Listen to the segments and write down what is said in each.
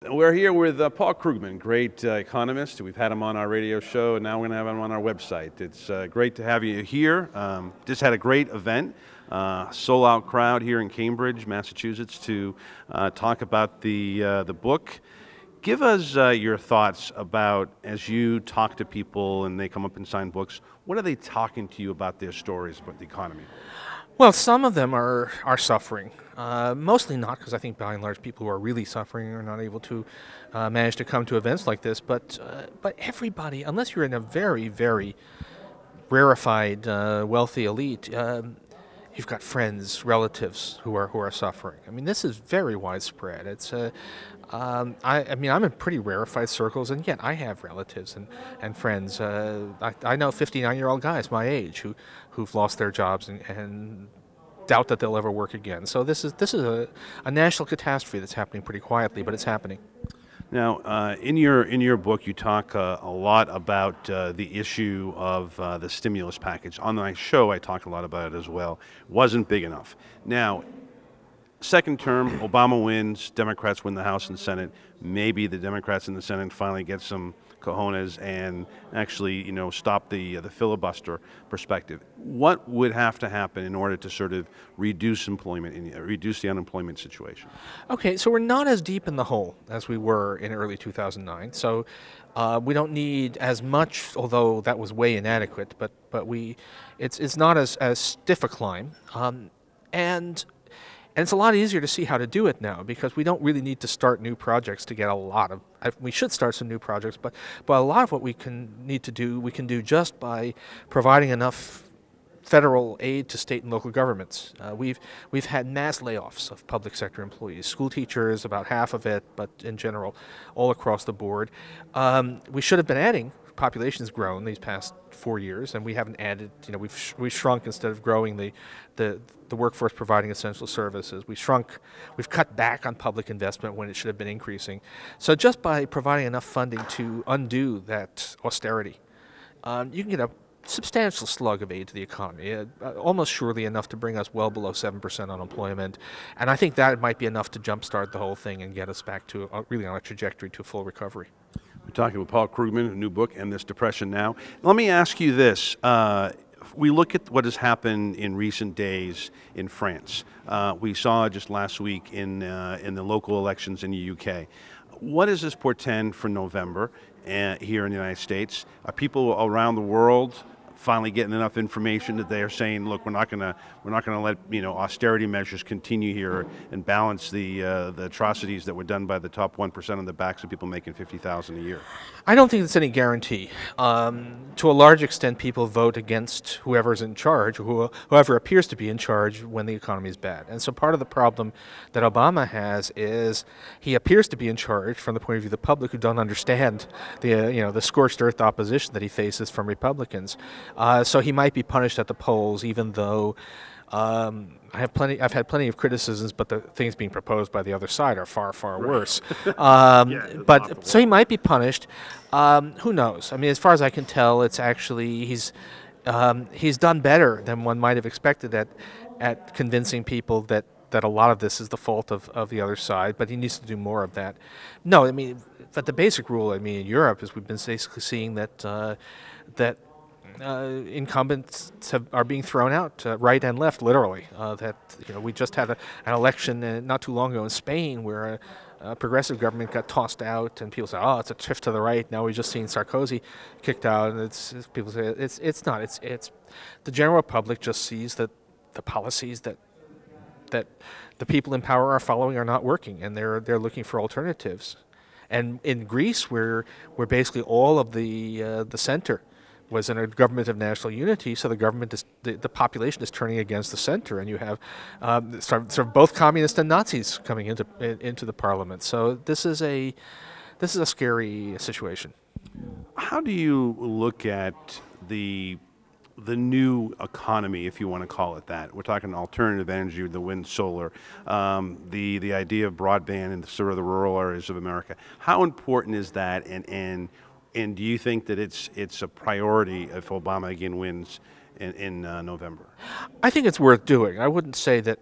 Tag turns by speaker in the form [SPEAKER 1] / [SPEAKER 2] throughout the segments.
[SPEAKER 1] We're here with Paul Krugman, great economist. We've had him on our radio show, and now we're going to have him on our website. It's great to have you here. Just had a great event, sold-out crowd here in Cambridge, Massachusetts, to talk about the book. Give us your thoughts about, as you talk to people and they come up and sign books, what are they talking to you about their stories about the economy?
[SPEAKER 2] Well, some of them are suffering. Mostly not, because I think by and large people who are really suffering are not able to manage to come to events like this. But everybody, unless you're in a very, very rarefied, wealthy elite, you've got friends, relatives who are suffering. I mean, this is very widespread. It's I mean, I'm in pretty rarefied circles, and yet I have relatives and friends. I know 59-year-old guys my age who've lost their jobs and doubt that they'll ever work again. So this is a national catastrophe that's happening pretty quietly, but it's happening.
[SPEAKER 1] Now, in your book, you talk a lot about the issue of the stimulus package. On my show, I talk a lot about it as well. Wasn't big enough. Now, second term, Obama wins, Democrats win the House and Senate. Maybe the Democrats in the Senate finally get some cojones and actually, stop the filibuster perspective. What would have to happen in order to sort of reduce employment, reduce the unemployment situation?
[SPEAKER 2] Okay, so we're not as deep in the hole as we were in early 2009. So we don't need as much, although that was way inadequate. But it's not as stiff a climb, and it's a lot easier to see how to do it now, because we don't really need to start new projects to get a lot of. We should start some new projects, but a lot of what we can do just by providing enough federal aid to state and local governments. We've had mass layoffs of public sector employees, school teachers, about half of it, but in general, all across the board. We should have been adding. Population's grown these past 4 years, and we haven't added. We've shrunk instead of growing the workforce providing essential services. We've cut back on public investment when it should have been increasing. So just by providing enough funding to undo that austerity, you can get a substantial slug of aid to the economy, almost surely enough to bring us well below 7% unemployment. And I think that might be enough to jumpstart the whole thing and get us back to really on a trajectory to full recovery.
[SPEAKER 1] We're talking with Paul Krugman, a new book, End This Depression Now. Let me ask you this. We look at what has happened in recent days in France. We saw just last week in the local elections in the UK. What does this portend for November here in the United States? Are people around the world finally getting enough information that they are saying, look, we're not going to let austerity measures continue here and balance the atrocities that were done by the top 1% on the backs of people making $50,000 a year?
[SPEAKER 2] I don't think it's any guarantee. To a large extent, people vote against whoever's in charge, or whoever appears to be in charge when the economy is bad. And so part of the problem that Obama has is he appears to be in charge from the point of view of the public, who don't understand the scorched earth opposition that he faces from Republicans. So he might be punished at the polls, even though I've had plenty of criticisms, but the things being proposed by the other side are far, far worse. But so he might be punished. Who knows? I mean, as far as I can tell, it's actually he's done better than one might have expected at convincing people that a lot of this is the fault of the other side. But he needs to do more of that. No, I mean, but the basic rule, I mean, in Europe is we've been basically seeing that incumbents are being thrown out right and left, literally. We just had an election not too long ago in Spain where a progressive government got tossed out, and people say, "Oh, it's a shift to the right." Now we've just seen Sarkozy kicked out, and people say it's not. It's the general public just sees that the policies that the people in power are following are not working, and they're looking for alternatives. And in Greece, where basically all of the center was in a government of national unity, so the population is turning against the center, and you have sort of both communists and Nazis coming into the parliament. So this is a scary situation.
[SPEAKER 1] How do you look at the new economy, if you want to call it that? We're talking alternative energy, the wind, solar, the idea of broadband in sort of the rural areas of America. How important is that, and do you think that it's a priority if Obama again wins in November?
[SPEAKER 2] I think it's worth doing. I wouldn't say that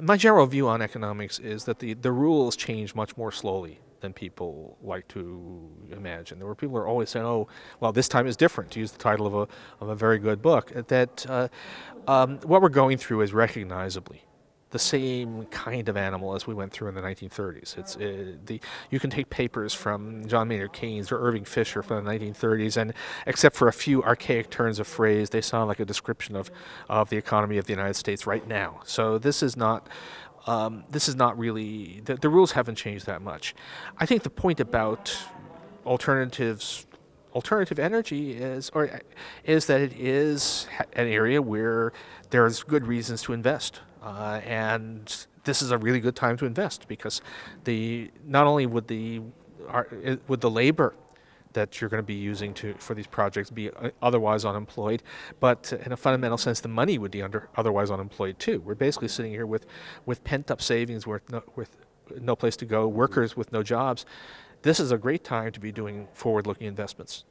[SPEAKER 2] my general view on economics is that the rules change much more slowly than people like to imagine. There were people who are always saying, "Oh, well, this time is different." To use the title of a very good book, that what we're going through is recognizably the same kind of animal as we went through in the 1930s. It's you can take papers from John Maynard Keynes or Irving Fisher from the 1930s, and except for a few archaic turns of phrase, they sound like a description of the economy of the United States right now. So this is not really the rules haven't changed that much. I think the point about alternative energy is that it is an area where there's good reasons to invest. And this is a really good time to invest because not only would the labor that you're going to be using for these projects be otherwise unemployed, but in a fundamental sense, the money would be otherwise unemployed too. We're basically sitting here with pent-up savings with no place to go, workers with no jobs. This is a great time to be doing forward-looking investments.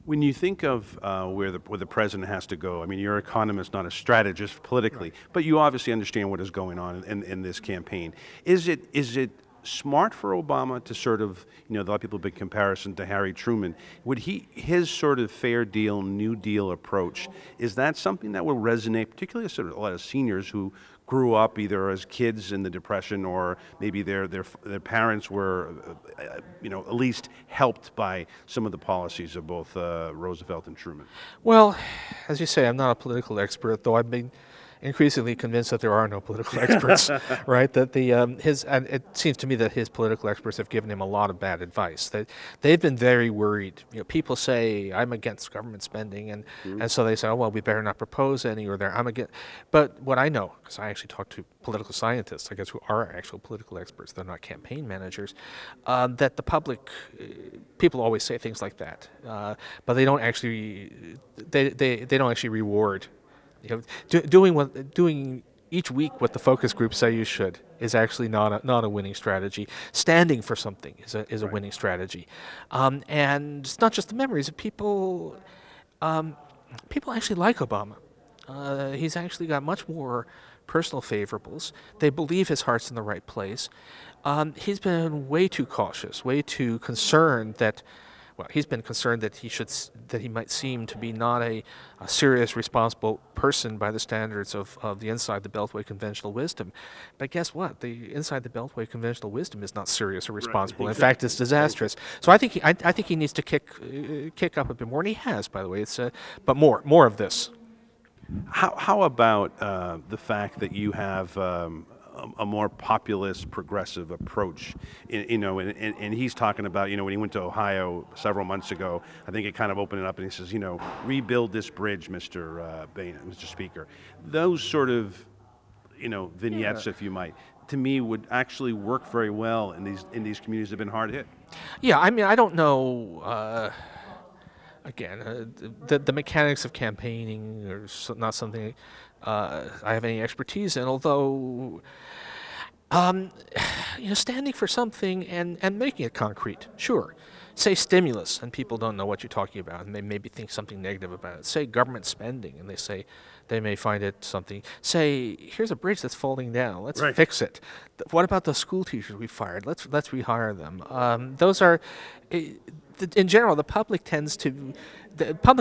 [SPEAKER 1] When you think of where the president has to go, I mean, you're an economist, not a strategist politically, right, but you obviously understand what is going on in this campaign. Is it smart for Obama to sort of, a lot of people make comparison to Harry Truman. Would his sort of fair deal, New Deal approach, is that something that will resonate, particularly sort of a lot of seniors who grew up either as kids in the Depression or maybe their parents were, at least helped by some of the policies of both Roosevelt and Truman?
[SPEAKER 2] Well, as you say, I'm not a political expert, though I've been increasingly convinced that there are no political experts, right? That and it seems to me that his political experts have given him a lot of bad advice. That they've been very worried. People say I'm against government spending, and so they say, oh well, we better not propose any, or I'm against. But what I know, because I actually talk to political scientists, I guess, who are actual political experts, they're not campaign managers, that the public, people always say things like that, but they don't actually don't actually reward. Doing each week what the focus groups say you should is actually not a winning strategy. Standing for something is a right, winning strategy, and it's not just the memories of people. People actually like Obama. He's actually got much more personal favorables. They believe his heart's in the right place. He's been way too cautious, way too concerned that. Well, he's been concerned that he might seem to be not a serious, responsible person by the standards of the inside the Beltway conventional wisdom. But guess what? The inside the Beltway conventional wisdom is not serious or responsible. Right, exactly. In fact, it's disastrous. So I think he needs to kick up a bit more, and he has, by the way. But more of this.
[SPEAKER 1] How about the fact that you have a more populist, progressive approach, and he's talking about, when he went to Ohio several months ago, I think it kind of opened it up, and he says, rebuild this bridge, Mr. Speaker. Those sort of, vignettes, yeah, if you might, to me would actually work very well in these communities that have been hard hit.
[SPEAKER 2] Yeah, I mean, I don't know. Again, the mechanics of campaigning are not something I have any expertise in, although standing for something and making it concrete, sure. Say stimulus, and people don't know what you're talking about, and they maybe think something negative about it. Say government spending, and they may find it something. Say, here's a bridge that's falling down. Let's right, fix it. What about the school teachers we fired? Let's rehire them. Those are, in general, the public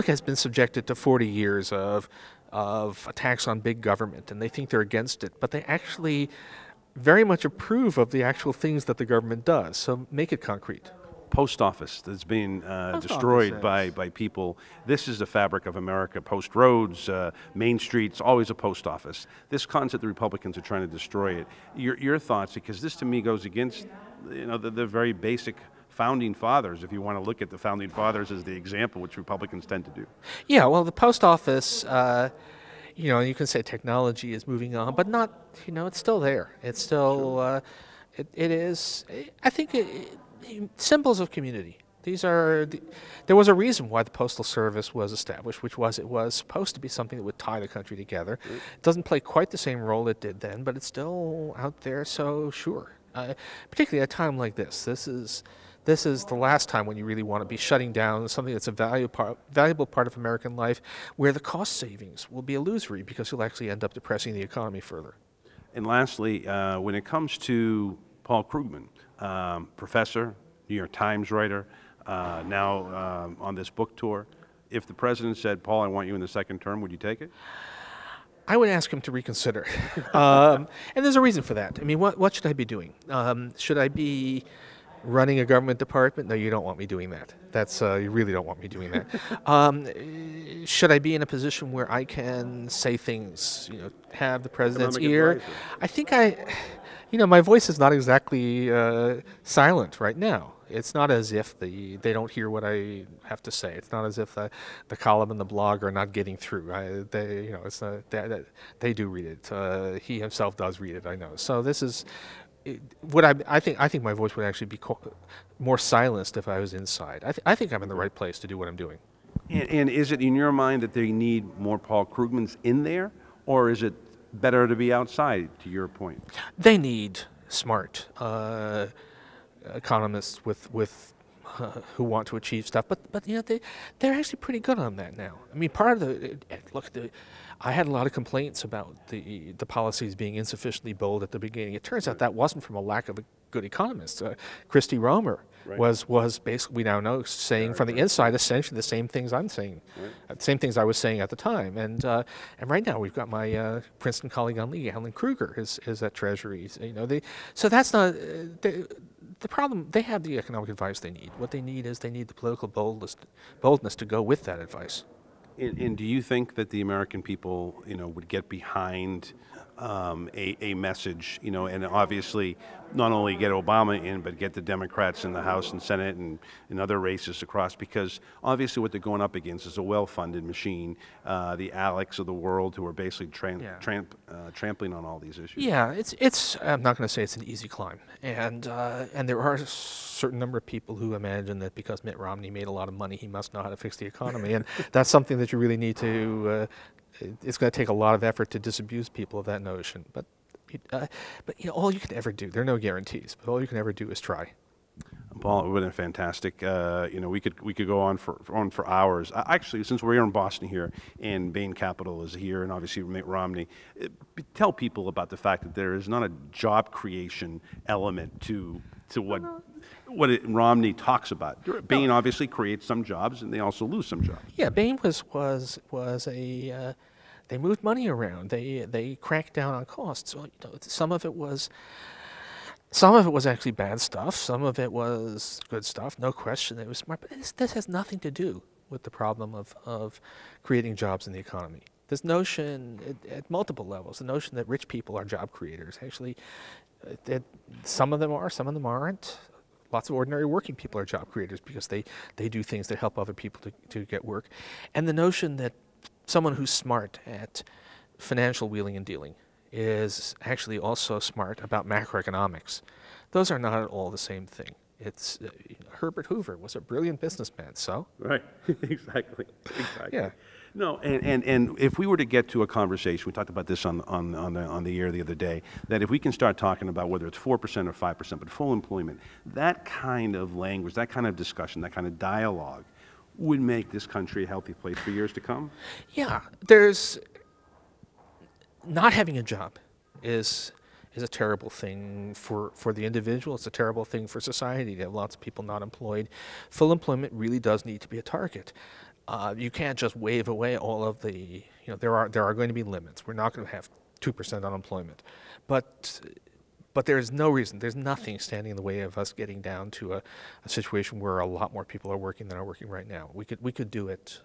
[SPEAKER 2] has been subjected to 40 years of attacks on big government, and they think they're against it, but they actually very much approve of the actual things that the government does. So make it concrete.
[SPEAKER 1] Post office that's being destroyed by people. This is the fabric of America. Post roads, main streets, always a post office. This concept, the Republicans are trying to destroy it. Your thoughts, because this to me goes against the very basic founding fathers, if you want to look at the founding fathers as the example, which Republicans tend to do.
[SPEAKER 2] Yeah, well, the post office, you can say technology is moving on, but not, it's still there. It's still, it is, I think, symbols of community. There was a reason why the Postal Service was established, which was it was supposed to be something that would tie the country together. It doesn't play quite the same role it did then, but it's still out there, so sure. Particularly at a time like this. This is the last time when you really want to be shutting down something that's a valuable part of American life, where the cost savings will be illusory because you'll actually end up depressing the economy further.
[SPEAKER 1] And lastly, when it comes to Paul Krugman, professor, New York Times writer, now on this book tour, if the president said, Paul, I want you in the second term, would you take it?
[SPEAKER 2] I would ask him to reconsider. And there's a reason for that. I mean, what should I be doing? Should I be running a government department? No, you don't want me doing that. You really don't want me doing that. Should I be in a position where I can say things, have the president's ear? I think my voice is not exactly silent right now. It's not as if they don't hear what I have to say. It's not as if the column and the blog are not getting through. It's not, they do read it. He himself does read it, I know. So this is I think my voice would actually be more silenced if I was inside. I think I'm in the right place to do what I'm doing.
[SPEAKER 1] And is it in your mind that they need more Paul Krugmans in there, or is it better to be outside, to your point?
[SPEAKER 2] They need smart economists who want to achieve stuff, but they're actually pretty good on that now. I mean, part of I had a lot of complaints about the policies being insufficiently bold at the beginning. It turns out that wasn't from a lack of a good economist. Christy Romer was basically, we now know, saying from the inside essentially the same things I'm saying, same things I was saying at the time. And right now we've got my Princeton colleague on Lee, Alan Kruger, is at Treasury. So that's not the problem. They have the economic advice they need. What they need is they need the political boldness to go with that advice.
[SPEAKER 1] And do you think that the American people, would get behind a message, and obviously not only get Obama in, but get the Democrats in the House and Senate and in other races across? Because obviously what they're going up against is a well-funded machine, the Alex of the world, who are basically trampling on all these issues.
[SPEAKER 2] Yeah, it's. I'm not going to say it's an easy climb, and there are a certain number of people who imagine that because Mitt Romney made a lot of money, he must know how to fix the economy, and that's something that you really need to. It's going to take a lot of effort to disabuse people of that notion. But all you can ever do, there are no guarantees, but all you can ever do is try.
[SPEAKER 1] Paul, it would have been fantastic. We could go on for hours. Actually, since we're here in Boston here, and Bain Capital is here, and obviously Mitt Romney, tell people about the fact that there is not a job creation element to what Romney talks about. Bain obviously creates some jobs, and they also lose some jobs.
[SPEAKER 2] Yeah, Bain was a. They moved money around. They cracked down on costs. So, some of it was actually bad stuff. Some of it was good stuff. No question, it was smart. But this has nothing to do with the problem of creating jobs in the economy. This notion at multiple levels, the notion that rich people are job creators, actually, some of them are, some of them aren't. Lots of ordinary working people are job creators because they do things that help other people to get work. And the notion that someone who's smart at financial wheeling and dealing is actually also smart about macroeconomics. Those are not at all the same thing. It's Herbert Hoover was a brilliant businessman, so?
[SPEAKER 1] Right, exactly.
[SPEAKER 2] Yeah.
[SPEAKER 1] No, and if we were to get to a conversation, we talked about this on the air the other day, that if we can start talking about whether it's 4% or 5%, but full employment, that kind of language, that kind of discussion, that kind of dialogue would make this country a healthy place for years to come?
[SPEAKER 2] Yeah, there's not having a job is a terrible thing for the individual. It's a terrible thing for society to have lots of people not employed. Full employment really does need to be a target. You can't just wave away all of the, there are going to be limits. We're not going to have 2% unemployment, but there's no reason, there's nothing standing in the way of us getting down to a situation where a lot more people are working than are working right now. We could do it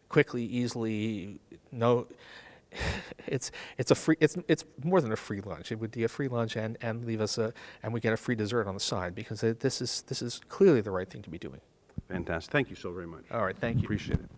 [SPEAKER 2] quickly, easily. No, it's more than a free lunch. It would be a free lunch and leave us and we get a free dessert on the side, because this is clearly the right thing to be doing.
[SPEAKER 1] Fantastic. Thank you so very much.
[SPEAKER 2] All right, thank you.
[SPEAKER 1] Appreciate it.